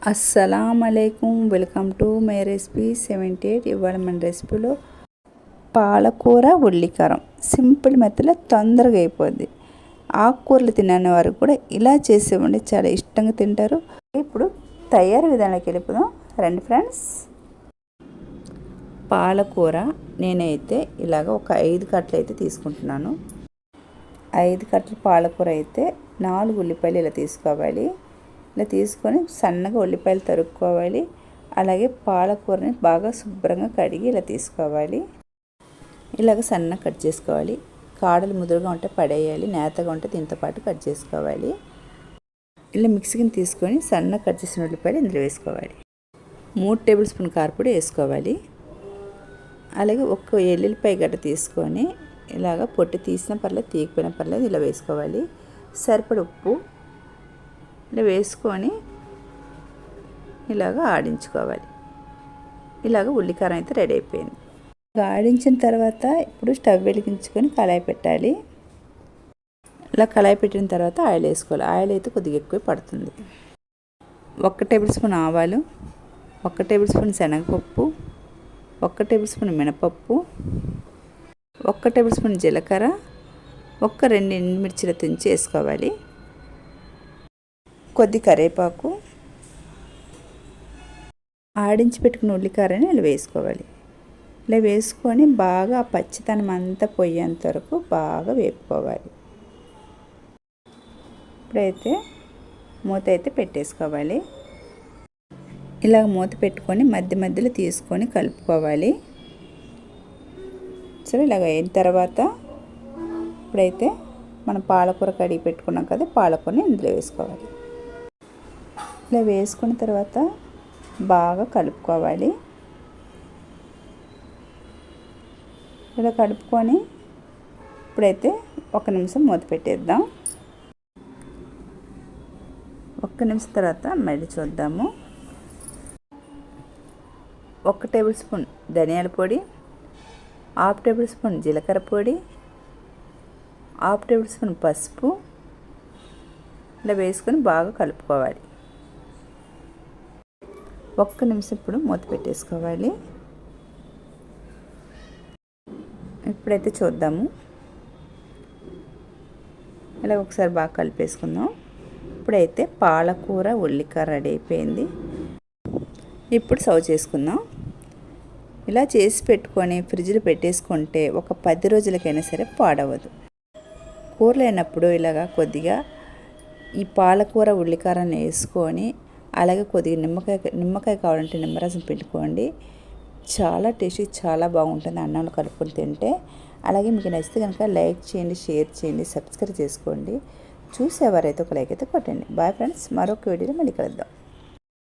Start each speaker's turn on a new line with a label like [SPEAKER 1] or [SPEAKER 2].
[SPEAKER 1] అస్సలాముఅలైకుం welcome to my recipe 78. ఇవాళ మన రెసిపీలో పాలకూర ఉల్లికారం సింపుల్ మెథడ్లో తొందరగా అయిపోద్ది. ఆకుకూరలు తినని వారు కూడా ఇలా చేసేవండి, చాలా ఇష్టంగా తింటారు. ఇప్పుడు తయారీ విధానానికి వెళ్ళిపోదాం రండి ఫ్రెండ్స్. పాలకూర నేనైతే ఇలాగ ఒక 5 కట్టలు అయితే తీసుకుంటున్నాను. 5 కట్టలు పాలకూర అయితే 4 ఉల్లిపాయలు ఇలా తీసుకోవాలి. ఇలా తీసుకొని సన్నగా ఉల్లిపాయలు తరుక్కోవాలి. అలాగే పాలకూరని బాగా శుభ్రంగా కడిగి ఇలా తీసుకోవాలి. ఇలాగ సన్నగా కట్ చేసుకోవాలి. కాడలు ముదురుగా ఉంటే పడేయాలి, నేతగా ఉంటే దీంతో పాటు కట్ చేసుకోవాలి. ఇలా మిక్సీని తీసుకొని సన్నగా కట్ చేసిన ఉల్లిపాయలు ఇందులో వేసుకోవాలి. 3 టేబుల్ స్పూన్ కారపొడి వేసుకోవాలి. అలాగే ఒక ఎల్లుల్లిపాయ గడ్డ తీసుకొని ఇలాగ పొట్టు తీసిన పర్లేదు, తీయకపోయినా పర్లేదు, ఇలా వేసుకోవాలి. సరిపడ ఉప్పు ఇలా వేసుకొని ఇలాగ ఆడించుకోవాలి. ఇలాగ ఉల్లికారం అయితే రెడీ అయిపోయింది. ఆడించిన తర్వాత ఇప్పుడు స్టవ్ వెలిగించుకొని కళాయి పెట్టాలి. ఇలా కళాయి పెట్టిన తర్వాత ఆయిల్ వేసుకోవాలి. ఆయిల్ అయితే కొద్దిగా ఎక్కువ పడుతుంది. 1 టేబుల్ స్పూన్ ఆవాలు, 1 టేబుల్ స్పూన్ శనగపప్పు, 1 టేబుల్ స్పూన్ మినపప్పు, 1 టేబుల్ స్పూన్ జీలకర్ర, 2 ఎండుమిర్చిలు తుంచి వేసుకోవాలి. కొద్ది కరివేపాకు, ఆడించి పెట్టుకున్న ఉల్లికారని ఇలా వేసుకోవాలి. ఇలా వేసుకొని బాగా పచ్చితనం అంతా పోయేంత వరకు బాగా వేపుకోవాలి. ఇప్పుడైతే మూత అయితే పెట్టేసుకోవాలి. ఇలాగ మూత పెట్టుకొని మధ్య మధ్యలో తీసుకొని కలుపుకోవాలి. సరే, ఇలాగ అయిన తర్వాత ఇప్పుడైతే మనం పాలకూర కడిగి పెట్టుకున్నాం కదా, పాలకూరని ఇందులో వేసుకోవాలి. ఇలా వేసుకున్న తర్వాత బాగా కలుపుకోవాలి. ఇలా కలుపుకొని ఇప్పుడైతే 1 నిమిషం మూత పెట్టేద్దాం. 1 నిమిషం తర్వాత మళ్ళీ చూద్దాము. 1 టేబుల్ స్పూన్ ధనియాల పొడి, 1/2 టేబుల్ స్పూన్ జీలకర్ర పొడి, 1/2 టేబుల్ స్పూన్ పసుపు ఇలా వేసుకొని బాగా కలుపుకోవాలి. 1 నిమిషం ఇప్పుడు మూత పెట్టేసుకోవాలి. ఇప్పుడైతే చూద్దాము. ఇలా ఒకసారి బాగా కలిపేసుకుందాం. ఇప్పుడైతే పాలకూర ఉల్లికార రెడీ అయిపోయింది. ఇప్పుడు సర్వ్ చేసుకుందాం. ఇలా చేసి పెట్టుకొని ఫ్రిడ్జ్లో పెట్టేసుకుంటే ఒక 10 రోజులకైనా సరే పాడవదు. కూర లేనప్పుడు ఇలాగా కొద్దిగా ఈ పాలకూర ఉల్లికారాన్ని వేసుకొని అలాగే కొద్దిగా నిమ్మకాయ కావాలంటే నిమ్మరసం పిండుకోండి. చాలా టేస్టీ, చాలా బాగుంటుంది అన్నంలో కలుపుకొని తింటే. అలాగే మీకు నచ్చితే కనుక లైక్ చేయండి, షేర్ చేయండి, సబ్స్క్రైబ్ చేసుకోండి. చూసేవారైతే ఒక లైక్ అయితే కొట్టండి. బాయ్ ఫ్రెండ్స్, మరొక వీడియోలో మళ్ళీ కలుద్దాం.